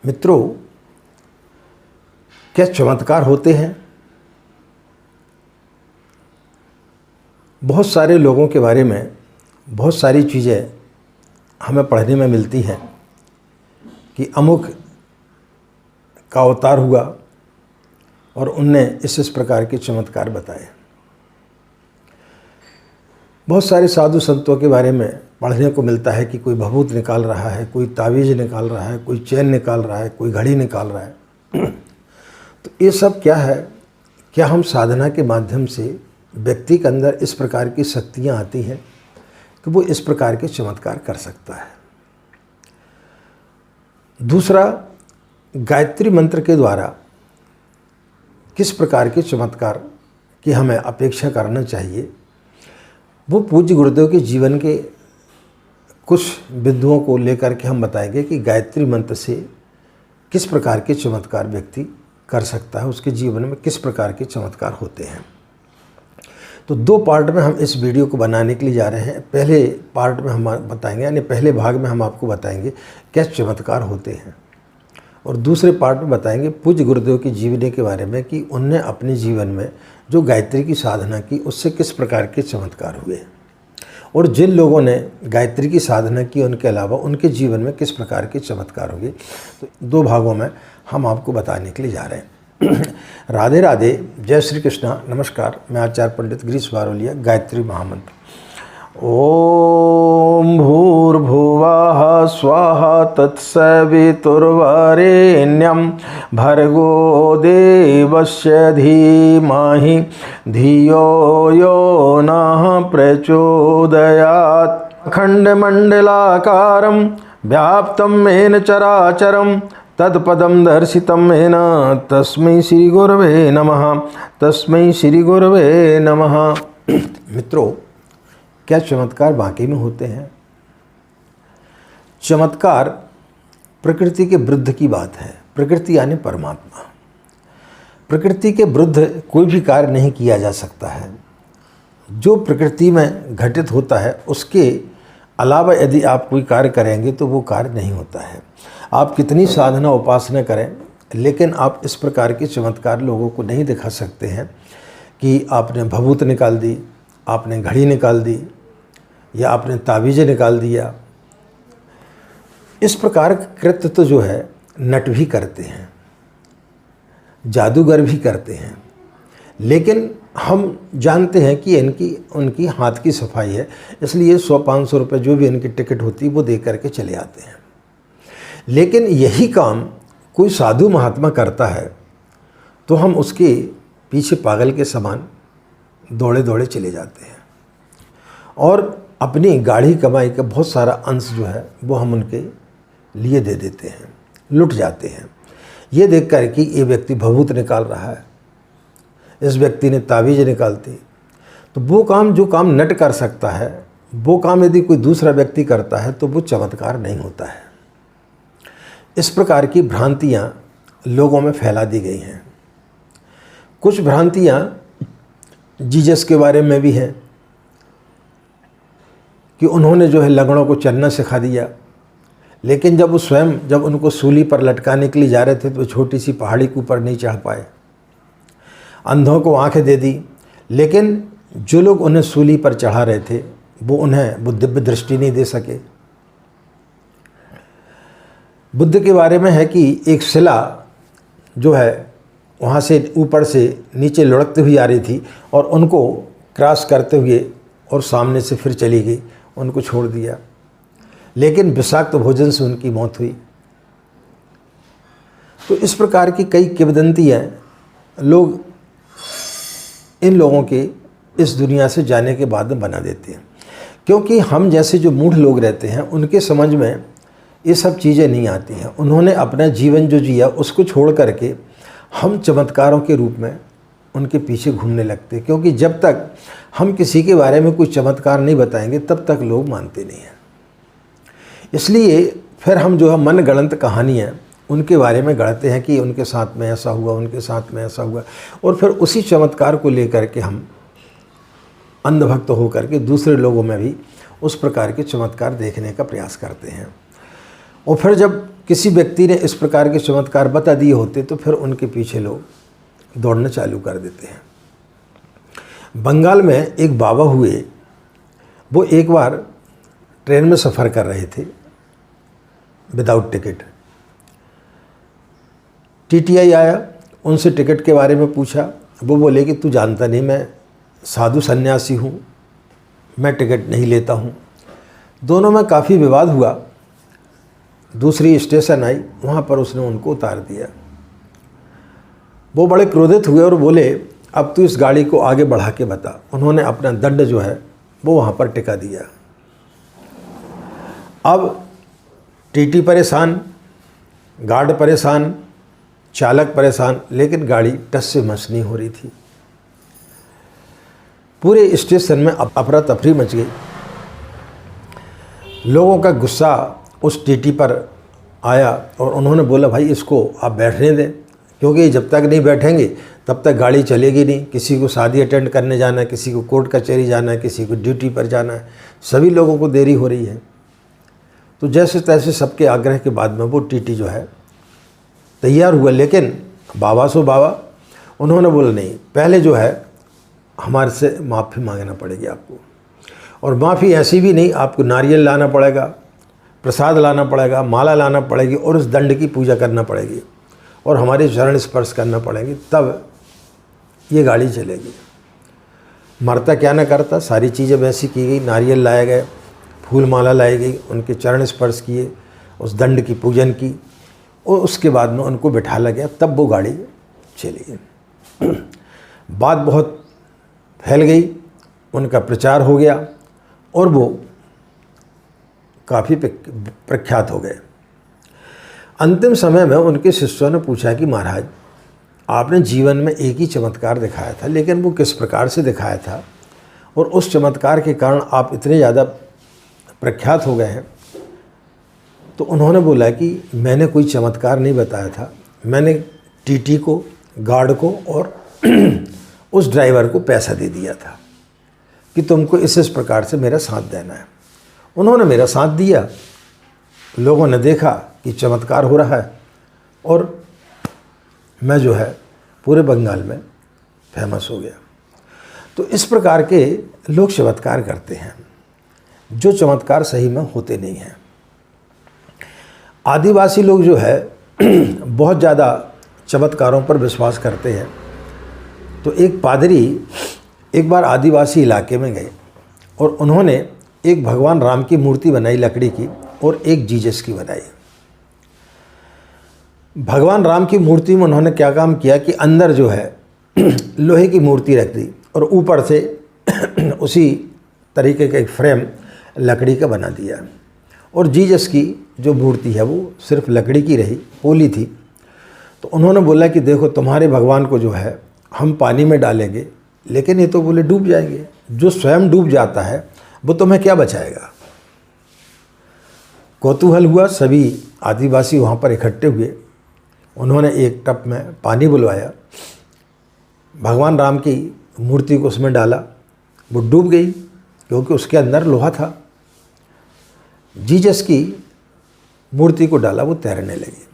मित्रों, क्या चमत्कार होते हैं? बहुत सारे लोगों के बारे में बहुत सारी चीज़ें हमें पढ़ने में मिलती हैं कि अमुक का अवतार हुआ और उनने इस प्रकार के चमत्कार बताए। बहुत सारे साधु संतों के बारे में पढ़ने को मिलता है कि कोई भभूत निकाल रहा है, कोई तावीज़ निकाल रहा है, कोई चैन निकाल रहा है, कोई घड़ी निकाल रहा है। तो ये सब क्या है? क्या हम साधना के माध्यम से व्यक्ति के अंदर इस प्रकार की शक्तियाँ आती हैं कि वो इस प्रकार के चमत्कार कर सकता है। दूसरा, गायत्री मंत्र के द्वारा किस प्रकार के चमत्कार की हमें अपेक्षा करना चाहिए, वो पूज्य गुरुदेव के जीवन के कुछ बिंदुओं को लेकर के हम बताएंगे कि गायत्री मंत्र से किस प्रकार के चमत्कार व्यक्ति कर सकता है, उसके जीवन में किस प्रकार के चमत्कार होते हैं। तो दो पार्ट में हम इस वीडियो को बनाने के लिए जा रहे हैं। पहले पार्ट में हम बताएंगे, यानी पहले भाग में हम आपको बताएंगे क्या चमत्कार होते हैं, और दूसरे पार्ट में बताएंगे पूज्य गुरुदेव की जीवनी के बारे में कि उनने अपने जीवन में जो गायत्री की साधना की उससे किस प्रकार के चमत्कार हुए, और जिन लोगों ने गायत्री की साधना की उनके अलावा उनके जीवन में किस प्रकार के चमत्कार हुए। तो दो भागों में हम आपको बताने के लिए जा रहे हैं। राधे राधे, जय श्री कृष्णा, नमस्कार। मैं आचार्य पंडित गिरीश बारोलिया। गायत्री महामंत्र। ओम भूर्भुवः स्वः तत्सवितुर्वरेण्यं भर्गो देवस्य धीमहि धियो यो नः प्रचोदयात्। अखण्डमण्डलाकारं व्याप्तं येन चराचरं तत्पदं दर्शितं येन तस्मै श्री गुरवे नमः। तस्मै श्री गुरवे नमः। मित्रों, क्या चमत्कार वाकई में होते हैं? चमत्कार प्रकृति के विरुद्ध की बात है। प्रकृति यानी परमात्मा। प्रकृति के विरुद्ध कोई भी कार्य नहीं किया जा सकता है। जो प्रकृति में घटित होता है उसके अलावा यदि आप कोई कार्य करेंगे तो वो कार्य नहीं होता है। आप कितनी साधना उपासना करें, लेकिन आप इस प्रकार के चमत्कार लोगों को नहीं दिखा सकते हैं कि आपने भभूत निकाल दी, आपने घड़ी निकाल दी, या आपने तावीज़ निकाल दिया। इस प्रकार कृत्य तो जो है नट भी करते हैं, जादूगर भी करते हैं, लेकिन हम जानते हैं कि उनकी हाथ की सफाई है, इसलिए 100-500 रुपये जो भी इनकी टिकट होती है वो दे करके चले आते हैं। लेकिन यही काम कोई साधु महात्मा करता है तो हम उसके पीछे पागल के समान दौड़े दौड़े चले जाते हैं, और अपनी गाढ़ी कमाई का बहुत सारा अंश जो है वो हम उनके लिए दे देते हैं, लुट जाते हैं। ये देख कर कि ये व्यक्ति भभूत निकाल रहा है, इस व्यक्ति ने तावीज़ निकालती, तो वो काम जो काम नट कर सकता है वो काम यदि कोई दूसरा व्यक्ति करता है तो वो चमत्कार नहीं होता है। इस प्रकार की भ्रांतियाँ लोगों में फैला दी गई हैं। कुछ भ्रांतियाँ जीसस के बारे में भी हैं कि उन्होंने जो है लंगड़ों को चलना सिखा दिया, लेकिन जब वो स्वयं जब उनको सूली पर लटकाने के लिए जा रहे थे तो वो छोटी सी पहाड़ी के ऊपर नहीं चढ़ पाए। अंधों को आंखें दे दी, लेकिन जो लोग उन्हें सूली पर चढ़ा रहे थे वो दिव्य दृष्टि नहीं दे सके। बुद्ध के बारे में है कि एक शिला जो है वहाँ से ऊपर से नीचे लुढ़कती हुई आ रही थी और उनको क्रॉस करते हुए और सामने से फिर चली गई, उनको छोड़ दिया, लेकिन विषाक्त भोजन से उनकी मौत हुई। तो इस प्रकार की कई किंवदंतियाँ लोग इन लोगों के इस दुनिया से जाने के बाद में बना देते हैं, क्योंकि हम जैसे जो मूढ़ लोग रहते हैं उनके समझ में ये सब चीज़ें नहीं आती हैं। उन्होंने अपना जीवन जो जिया उसको छोड़ करके हम चमत्कारों के रूप में उनके पीछे घूमने लगते, क्योंकि जब तक हम किसी के बारे में कोई चमत्कार नहीं बताएंगे तब तक लोग मानते नहीं हैं। इसलिए फिर हम जो है मन गढ़ंत कहानियाँ उनके बारे में गढ़ते हैं कि उनके साथ में ऐसा हुआ, उनके साथ में ऐसा हुआ, और फिर उसी चमत्कार को लेकर के हम अंधभक्त होकर के दूसरे लोगों में भी उस प्रकार के चमत्कार देखने का प्रयास करते हैं। और फिर जब किसी व्यक्ति ने इस प्रकार के चमत्कार बता दिए होते तो फिर उनके पीछे लोग दौड़ना चालू कर देते हैं। बंगाल में एक बाबा हुए, वो एक बार ट्रेन में सफ़र कर रहे थे विदाउट टिकट। टीटीआई आया, उनसे टिकट के बारे में पूछा। वो बोले कि तू जानता नहीं, मैं साधु सन्यासी हूँ, मैं टिकट नहीं लेता हूँ। दोनों में काफ़ी विवाद हुआ। दूसरी स्टेशन आई, वहाँ पर उसने उनको उतार दिया। वो बड़े क्रोधित हुए और बोले अब तू इस गाड़ी को आगे बढ़ा के बता। उन्होंने अपना दंड जो है वो वहाँ पर टिका दिया। अब टीटी परेशान, गार्ड परेशान, चालक परेशान, लेकिन गाड़ी टस से मस नहीं हो रही थी। पूरे स्टेशन में अफरा तफरी मच गई। लोगों का गुस्सा उस टीटी पर आया और उन्होंने बोला भाई इसको आप बैठने दें, क्योंकि जब तक नहीं बैठेंगे तब तक गाड़ी चलेगी नहीं। किसी को शादी अटेंड करने जाना है, किसी को कोर्ट कचहरी जाना है, किसी को ड्यूटी पर जाना है, सभी लोगों को देरी हो रही है। तो जैसे तैसे सबके आग्रह के बाद में वो टीटी जो है तैयार हुआ। लेकिन बाबा सो बाबा, उन्होंने बोला नहीं, पहले जो है हमारे से माफ़ी मांगना पड़ेगी आपको, और माफ़ी ऐसी भी नहीं, आपको नारियल लाना पड़ेगा, प्रसाद लाना पड़ेगा, माला लाना पड़ेगी और उस दंड की पूजा करना पड़ेगी और हमारे चरण स्पर्श करना पड़ेगी, तब ये गाड़ी चलेगी। मरता क्या ना करता, सारी चीज़ें वैसी की गई। नारियल लाए गए, फूल माला लाई गई, उनके चरण स्पर्श किए, उस दंड की पूजन की और उसके बाद में उनको बिठाला गया, तब वो गाड़ी चली। बात बहुत फैल गई, उनका प्रचार हो गया और वो काफ़ी प्रख्यात हो गए। अंतिम समय में उनके शिष्यों ने पूछा कि महाराज आपने जीवन में एक ही चमत्कार दिखाया था, लेकिन वो किस प्रकार से दिखाया था और उस चमत्कार के कारण आप इतने ज़्यादा प्रख्यात हो गए हैं? तो उन्होंने बोला कि मैंने कोई चमत्कार नहीं बताया था, मैंने टीटी को, गार्ड को और उस ड्राइवर को पैसा दे दिया था कि तुमको इस प्रकार से मेरा साथ देना है। उन्होंने मेरा साथ दिया, लोगों ने देखा कि चमत्कार हो रहा है और मैं जो है पूरे बंगाल में फेमस हो गया। तो इस प्रकार के लोग चमत्कार करते हैं, जो चमत्कार सही में होते नहीं हैं। आदिवासी लोग जो है बहुत ज़्यादा चमत्कारों पर विश्वास करते हैं। तो एक पादरी एक बार आदिवासी इलाके में गए और उन्होंने एक भगवान राम की मूर्ति बनाई लकड़ी की और एक जीसस की बनाई। भगवान राम की मूर्ति में उन्होंने क्या काम किया कि अंदर जो है लोहे की मूर्ति रख दी और ऊपर से उसी तरीके का एक फ्रेम लकड़ी का बना दिया, और जीसस की जो मूर्ति है वो सिर्फ लकड़ी की रही, पोली थी। तो उन्होंने बोला कि देखो तुम्हारे भगवान को जो है हम पानी में डालेंगे, लेकिन ये तो बोले डूब जाएंगे, जो स्वयं डूब जाता है वो तुम्हें क्या बचाएगा। कौतूहल हुआ, सभी आदिवासी वहाँ पर इकट्ठे हुए। उन्होंने एक टब में पानी बुलवाया, भगवान राम की मूर्ति को उसमें डाला, वो डूब गई क्योंकि उसके अंदर लोहा था। जीसस की मूर्ति को डाला, वो तैरने लगी।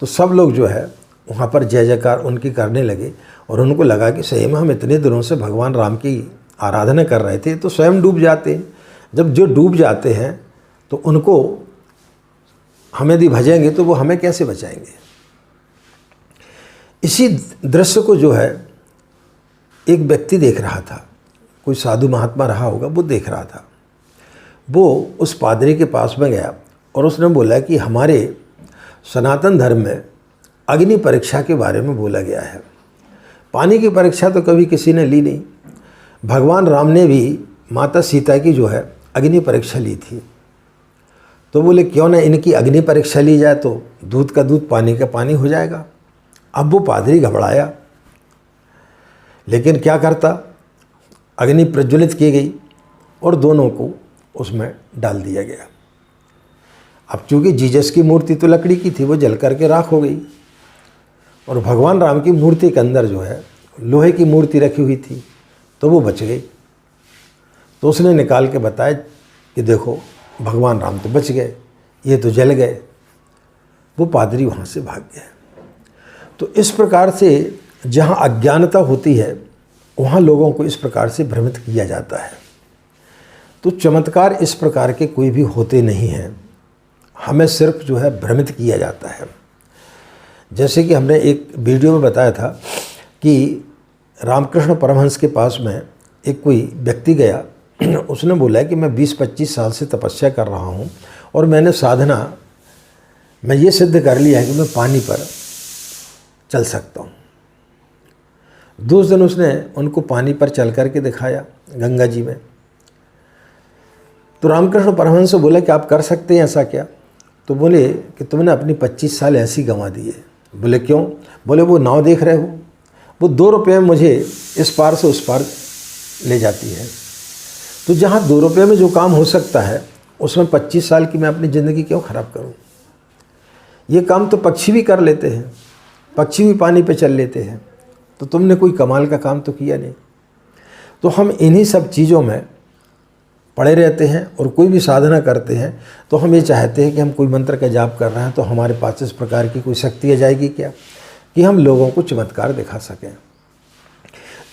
तो सब लोग जो है वहाँ पर जय जयकार उनकी करने लगे और उनको लगा कि सही में हम इतने दिनों से भगवान राम की आराधना कर रहे थे, तो स्वयं डूब जाते हैं। जब जो डूब जाते हैं तो उनको हम यदि भजेंगे तो वो हमें कैसे बचाएंगे। इसी दृश्य को जो है एक व्यक्ति देख रहा था, कोई साधु महात्मा रहा होगा, वो देख रहा था। वो उस पादरी के पास में गया और उसने बोला कि हमारे सनातन धर्म में अग्नि परीक्षा के बारे में बोला गया है। पानी की परीक्षा तो कभी किसी ने ली नहीं। भगवान राम ने भी माता सीता की जो है अग्नि परीक्षा ली थी। तो बोले क्यों ना इनकी अग्नि परीक्षा ली जाए, तो दूध का दूध पानी का पानी हो जाएगा। अब वो पादरी घबराया, लेकिन क्या करता, अग्नि प्रज्वलित की गई और दोनों को उसमें डाल दिया गया। अब चूँकि जीसस की मूर्ति तो लकड़ी की थी, वो जल करके राख हो गई, और भगवान राम की मूर्ति के अंदर जो है लोहे की मूर्ति रखी हुई थी, तो वो बच गई। तो उसने निकाल के बताया कि देखो भगवान राम तो बच गए, ये तो जल गए। वो पादरी वहाँ से भाग गया। तो इस प्रकार से जहाँ अज्ञानता होती है वहाँ लोगों को इस प्रकार से भ्रमित किया जाता है। तो चमत्कार इस प्रकार के कोई भी होते नहीं हैं, हमें सिर्फ जो है भ्रमित किया जाता है। जैसे कि हमने एक वीडियो में बताया था कि रामकृष्ण परमहंस के पास में एक कोई व्यक्ति गया, उसने बोला कि मैं 20-25 साल से तपस्या कर रहा हूँ और मैंने साधना मैं ये सिद्ध कर लिया है कि मैं पानी पर चल सकता हूँ। दूसरे दिन उसने उनको पानी पर चल करके दिखाया गंगा जी में। तो रामकृष्ण परमहंस से बोला कि आप कर सकते हैं ऐसा क्या? तो बोले कि तुमने अपनी 25 साल ऐसी गंवा दिए। बोले क्यों? बोले वो नाव देख रहे हो, वो 2 रुपये में मुझे इस पार से उस पार ले जाती है। तो जहाँ 2 रुपये में जो काम हो सकता है उसमें 25 साल की मैं अपनी ज़िंदगी क्यों ख़राब करूँ? ये काम तो पक्षी भी कर लेते हैं, पक्षी भी पानी पे चल लेते हैं। तो तुमने कोई कमाल का काम तो किया नहीं। तो हम इन्हीं सब चीज़ों में पड़े रहते हैं और कोई भी साधना करते हैं तो हम ये चाहते हैं कि हम कोई मंत्र का जाप कर रहे हैं तो हमारे पास इस प्रकार की कोई शक्ति आ जाएगी क्या कि हम लोगों को चमत्कार दिखा सकें।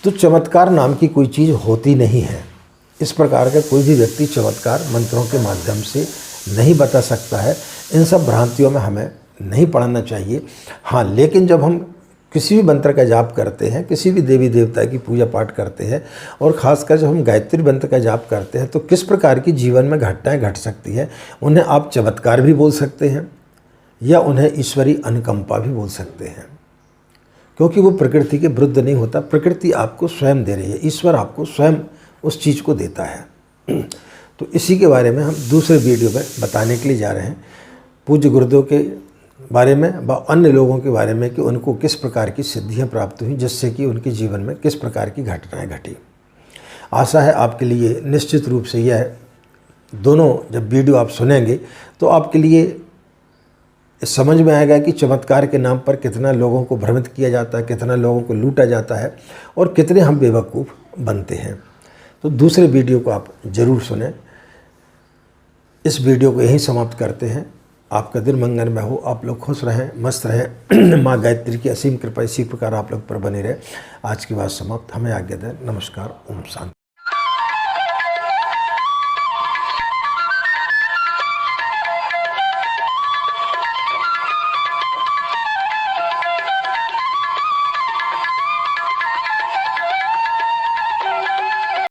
तो चमत्कार नाम की कोई चीज़ होती नहीं है। इस प्रकार का कोई भी व्यक्ति चमत्कार मंत्रों के माध्यम से नहीं बता सकता है। इन सब भ्रांतियों में हमें नहीं पड़ना चाहिए। हाँ, लेकिन जब हम किसी भी मंत्र का जाप करते हैं, किसी भी देवी देवता की पूजा पाठ करते हैं और ख़ासकर जब हम गायत्री मंत्र का जाप करते हैं तो किस प्रकार की जीवन में घटनाएं घट सकती हैं, उन्हें आप चमत्कार भी बोल सकते हैं या उन्हें ईश्वरीय अनुकंपा भी बोल सकते हैं, क्योंकि वो प्रकृति के विरुद्ध नहीं होता। प्रकृति आपको स्वयं दे रही है, ईश्वर आपको स्वयं उस चीज़ को देता है। तो इसी के बारे में हम दूसरे वीडियो में बताने के लिए जा रहे हैं, पूज्य गुरुदेव के बारे में व अन्य लोगों के बारे में कि उनको किस प्रकार की सिद्धियां प्राप्त हुई, जिससे कि उनके जीवन में किस प्रकार की घटनाएं घटी। आशा है आपके लिए निश्चित रूप से यह दोनों जब वीडियो आप सुनेंगे तो आपके लिए समझ में आएगा कि चमत्कार के नाम पर कितना लोगों को भ्रमित किया जाता है, कितना लोगों को लूटा जाता है और कितने हम बेवकूफ़ बनते हैं। तो दूसरे वीडियो को आप ज़रूर सुनें। इस वीडियो को यहीं समाप्त करते हैं। आपका दिन मंगलमय हो, आप लोग खुश रहें, मस्त रहें। माँ गायत्री की असीम कृपा इसी प्रकार आप लोग पर बनी रहे। आज की बात समाप्त। हमें आज्ञा दें। नमस्कार। ओम शांति।